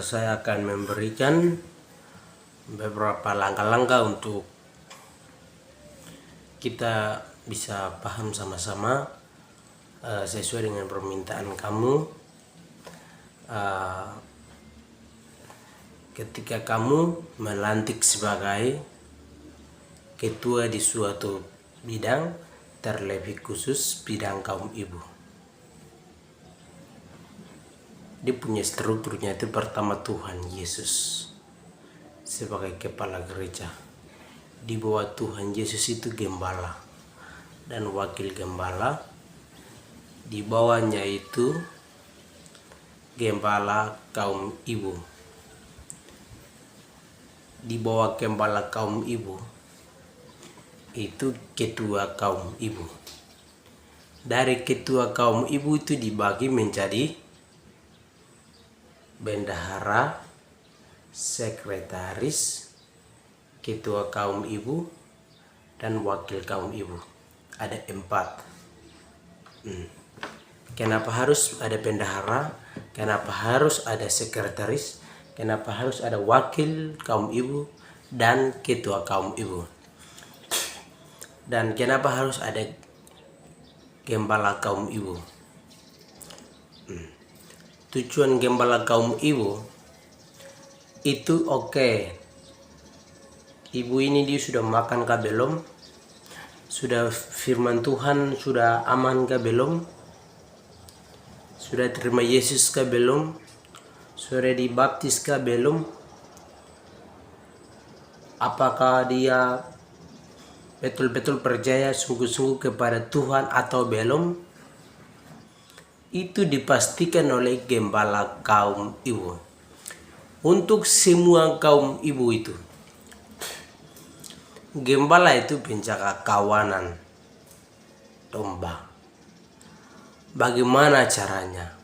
Saya akan memberikan beberapa langkah-langkah untuk kita bisa paham sama-sama sesuai dengan permintaan kamu. Ketika kamu melantik sebagai ketua di suatu bidang, terlebih khusus bidang kaum ibu. Dia punya strukturnya itu pertama Tuhan Yesus sebagai kepala gereja. Di bawah Tuhan Yesus itu gembala dan wakil gembala. Di bawahnya itu gembala kaum ibu. Di bawah gembala kaum ibu itu ketua kaum ibu. Dari ketua kaum ibu itu dibagi menjadi bendahara, sekretaris, ketua kaum ibu, dan wakil kaum ibu. Ada 4. Kenapa harus ada bendahara? Kenapa harus ada sekretaris? Kenapa harus ada wakil kaum ibu dan ketua kaum ibu? Dan kenapa harus ada gembala kaum ibu? Tujuan gembala kaum ibu itu ibu ini dia sudah makan kah belum? Sudah firman Tuhan sudah aman kah belum? Sudah terima Yesus kah belum? Sudah dibaptis kah belum? Apakah dia betul-betul percaya sungguh-sungguh kepada Tuhan atau belum? Itu dipastikan oleh gembala kaum ibu. Untuk semua kaum ibu itu, gembala itu penjaga kawanan domba. Bagaimana caranya?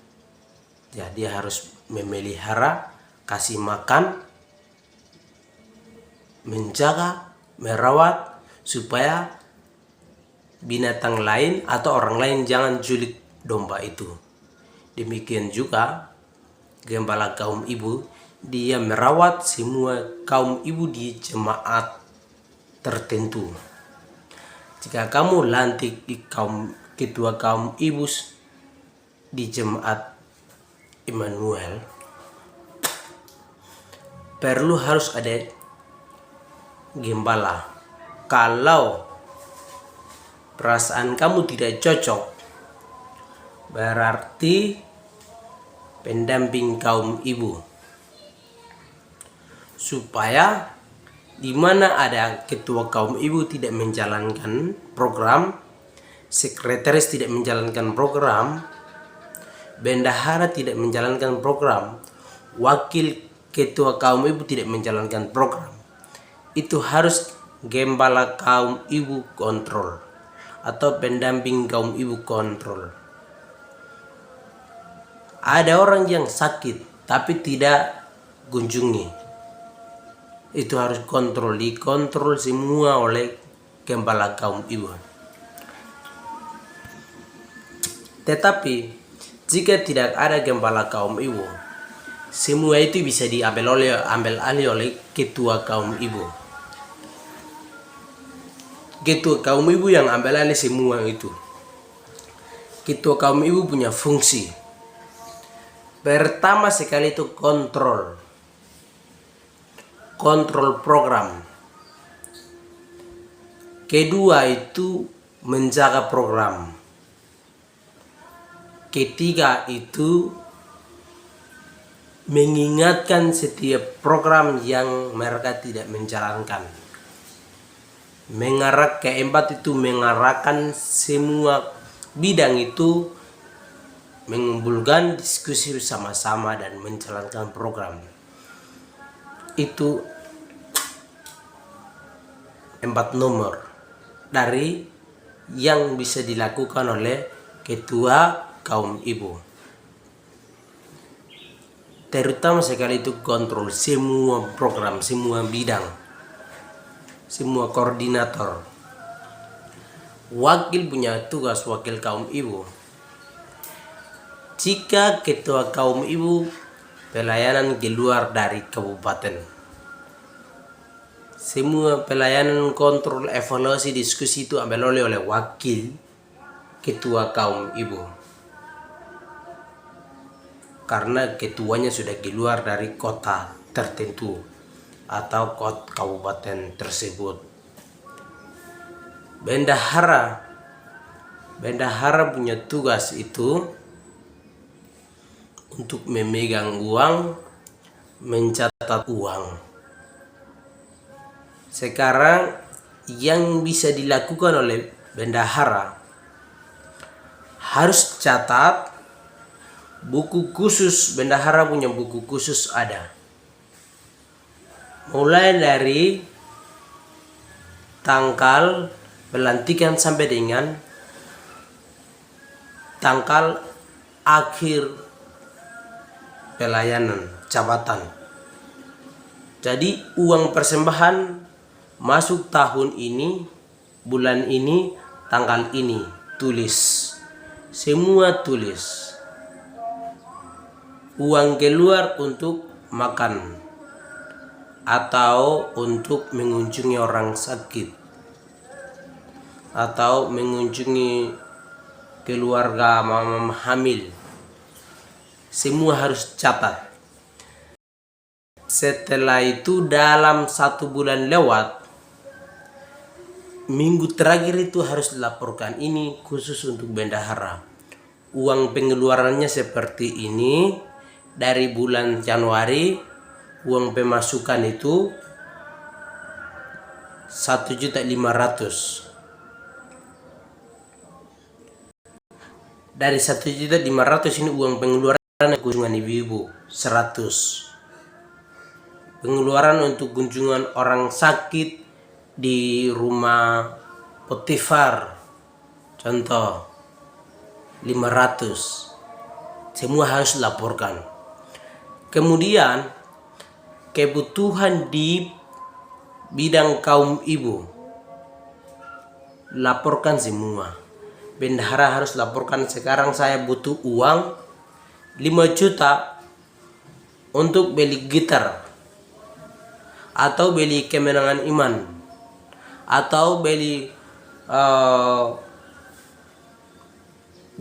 Ya, dia harus memelihara, kasih makan, menjaga, merawat supaya binatang lain atau orang lain jangan culik domba itu. Demikian juga gembala kaum ibu, dia merawat semua kaum ibu di jemaat tertentu. Jika kamu lantik di ketua kaum ibu di jemaat Immanuel, perlu harus ada gembala. Kalau perasaan kamu tidak cocok, berarti pendamping kaum ibu, supaya di mana ada ketua kaum ibu tidak menjalankan program, sekretaris tidak menjalankan program, bendahara tidak menjalankan program, wakil ketua kaum ibu tidak menjalankan program, itu harus gembala kaum ibu kontrol atau pendamping kaum ibu kontrol. Ada orang yang sakit tapi tidak kunjungi, itu harus dikontrol semua oleh gembala kaum ibu. Tetapi jika tidak ada gembala kaum ibu, semua itu bisa diambil alih oleh ketua kaum ibu. Ketua kaum ibu yang ambil alih semua itu. Ketua kaum ibu punya fungsi. Pertama sekali itu kontrol program. Kedua itu menjaga program. Ketiga itu mengingatkan setiap program yang mereka tidak menjalankan. Keempat itu mengarahkan semua bidang itu, mengumpulkan diskusi bersama-sama dan menjalankan program. Itu 4 nomor dari yang bisa dilakukan oleh ketua kaum ibu. Terutama sekali itu kontrol semua program, semua bidang, semua koordinator. Wakil punya tugas wakil kaum ibu. Jika ketua kaum ibu pelayanan keluar dari kabupaten. Semua pelayanan, kontrol, evaluasi, diskusi itu ambil oleh wakil ketua kaum ibu. Karena ketuanya sudah keluar dari kota tertentu atau kabupaten tersebut. Bendahara punya tugas itu untuk memegang uang, mencatat uang. Sekarang yang bisa dilakukan oleh bendahara harus catat buku khusus. Bendahara punya buku khusus ada. Mulai dari tanggal pelantikan sampai dengan tanggal akhir pelayanan jabatan. Jadi uang persembahan masuk tahun ini, bulan ini, tanggal ini, tulis. Semua tulis. Uang keluar untuk makan atau untuk mengunjungi orang sakit atau mengunjungi keluarga mama hamil. Semua harus catat. Setelah itu dalam 1 bulan lewat, minggu terakhir itu harus dilaporkan. Ini khusus untuk bendahara. Uang pengeluarannya seperti ini. Dari bulan Januari uang pemasukan itu 1.500.000. Dari 1.500.000 ini uang pengeluaran kunjungan ibu-ibu 100. Pengeluaran untuk kunjungan orang sakit di rumah Potifar contoh 500. Semua harus laporkan. Kemudian kebutuhan di bidang kaum ibu laporkan semua. Bendahara harus laporkan, sekarang saya butuh uang 5 juta untuk beli gitar atau beli kemenangan iman atau beli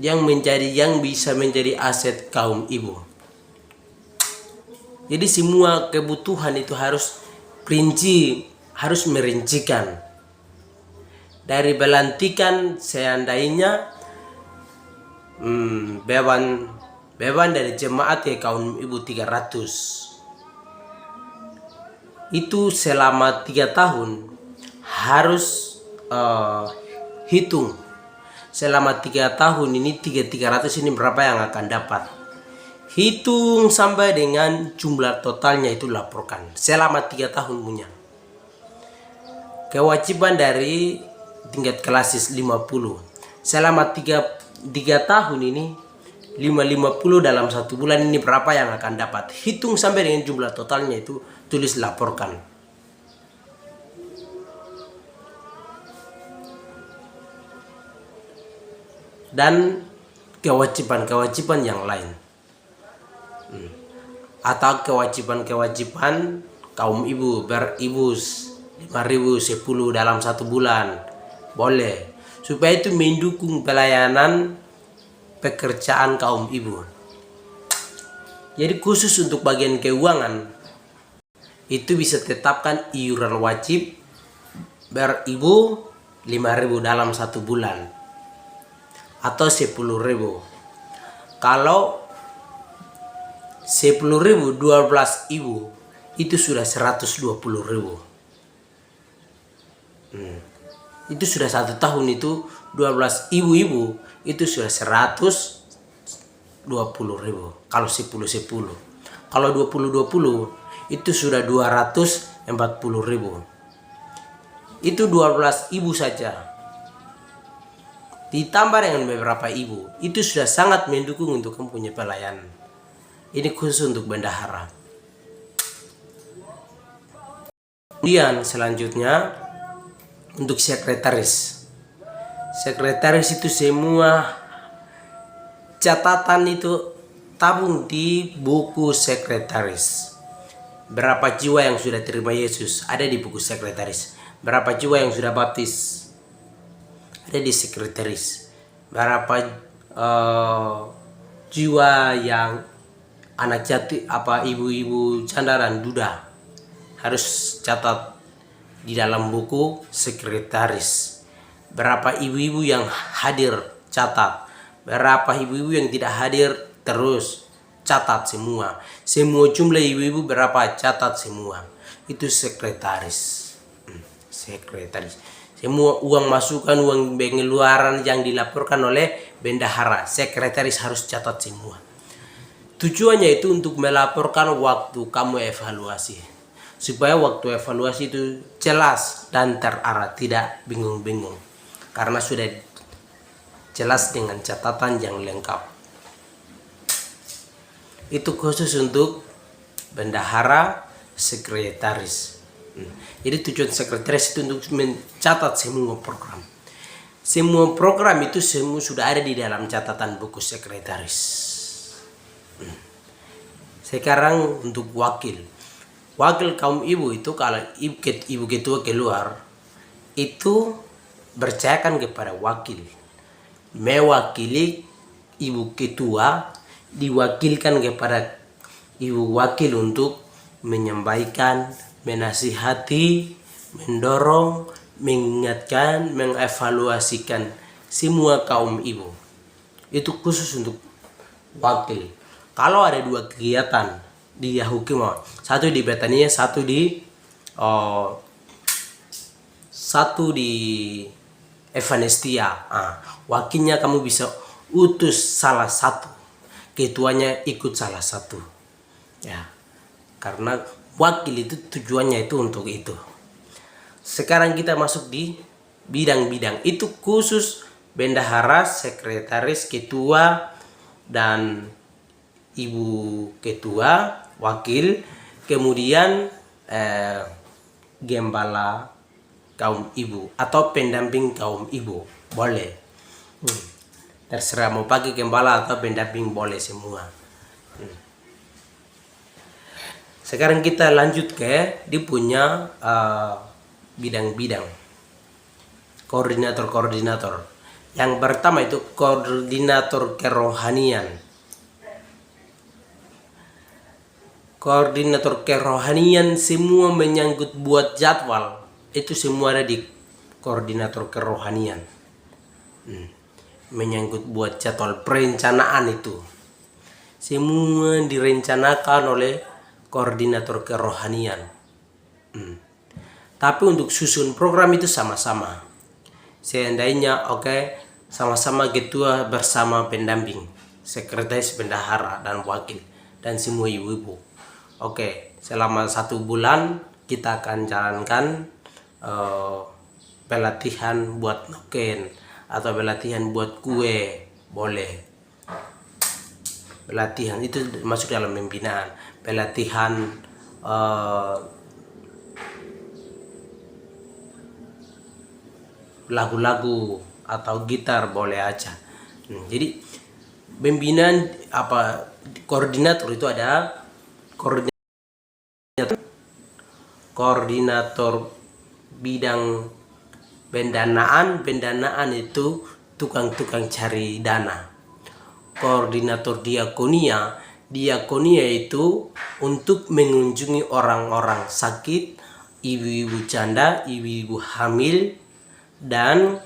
yang bisa menjadi aset kaum ibu. Jadi semua kebutuhan itu harus harus merincikan. Dari pelantikan seandainya beban dari jemaat ya kaum ibu 300. Itu selama 3 tahun harus hitung. Selama 3 tahun ini 300 ini berapa yang akan dapat. Hitung sampai dengan jumlah totalnya itu laporkan. Selama 3 tahun punya. Kewajiban dari tingkat klasis 50. Selama 3 tahun ini 50 dalam 1 bulan ini berapa yang akan dapat. Hitung sampai dengan jumlah totalnya itu tulis laporkan. Dan kewajiban yang lain. Atau kewajiban kaum ibu beribu 5.000 10 dalam 1 bulan. Boleh, supaya itu mendukung pelayanan pekerjaan kaum ibu. Jadi khusus untuk bagian keuangan itu bisa tetapkan iuran wajib beribu 5.000 dalam 1 bulan atau 10.000. Kalau 10.000 12 ibu itu sudah 120.000. Itu sudah 1 tahun itu 12 ibu-ibu itu sudah 120.000. Kalau 10-10. Kalau 20-20 itu sudah 240.000. Itu 12 ibu saja. Ditambah dengan beberapa ibu, itu sudah sangat mendukung untuk kamu punya pelayanan. Ini khusus untuk bendahara. Kemudian selanjutnya untuk sekretaris. Sekretaris itu semua catatan itu tabung di buku sekretaris. Berapa jiwa yang sudah terima Yesus ada di buku sekretaris. Berapa jiwa yang sudah baptis ada di sekretaris. Berapa jiwa yang anak jati ibu-ibu janda dan duda harus catat di dalam buku sekretaris. Berapa ibu-ibu yang hadir catat. Berapa ibu-ibu yang tidak hadir terus catat semua. Semua jumlah ibu-ibu berapa catat semua. Itu sekretaris. Sekretaris. Semua uang masukan, uang pengeluaran yang dilaporkan oleh bendahara, sekretaris harus catat semua. Tujuannya itu untuk melaporkan waktu kamu evaluasi. Supaya waktu evaluasi itu jelas dan terarah, tidak bingung-bingung. Karena sudah jelas dengan catatan yang lengkap. Itu khusus untuk bendahara, sekretaris. Jadi tujuan sekretaris itu untuk mencatat semua program. Semua program itu semua sudah ada di dalam catatan buku sekretaris. Sekarang untuk wakil. Wakil kaum ibu itu kalau ibu ketua keluar itu percayakan kepada wakil. Mewakili ibu ketua, diwakilkan kepada ibu wakil untuk menyampaikan, menasihati, mendorong, mengingatkan, mengevaluasikan semua kaum ibu. Itu khusus untuk wakil. Kalau ada 2 kegiatan di Yahukimo, satu di Betania, satu di Evanestia. Wakilnya kamu bisa utus salah satu, ketuanya ikut salah satu. Ya, karena wakil itu tujuannya itu untuk itu. Sekarang kita masuk di bidang-bidang. Itu khusus bendahara, sekretaris, ketua, dan ibu ketua, wakil, kemudian gembala kaum ibu atau pendamping kaum ibu boleh. Terserah mau pakai gembala atau pendamping boleh semua. Sekarang kita lanjut ke dia punya bidang-bidang. Koordinator-koordinator. Yang pertama itu koordinator kerohanian. Koordinator kerohanian semua menyangkut buat jadwal. Itu semua ada di koordinator kerohanian. Menyangkut buat jadwal perencanaan itu. Semua direncanakan oleh koordinator kerohanian. Tapi untuk susun program itu sama-sama. Seandainya sama-sama ketua bersama pendamping, sekretaris, bendahara, dan wakil, dan semua ibu-ibu. Selama 1 bulan kita akan jalankan pelatihan buat noken atau pelatihan buat kue, boleh. Pelatihan itu masuk dalam pembinaan. Pelatihan lagu-lagu atau gitar boleh aja. Jadi pembinaan koordinator itu ada koordinator bidang pendanaan itu tukang-tukang cari dana. Koordinator diakonia itu untuk mengunjungi orang-orang sakit, ibu-ibu janda, ibu-ibu hamil, dan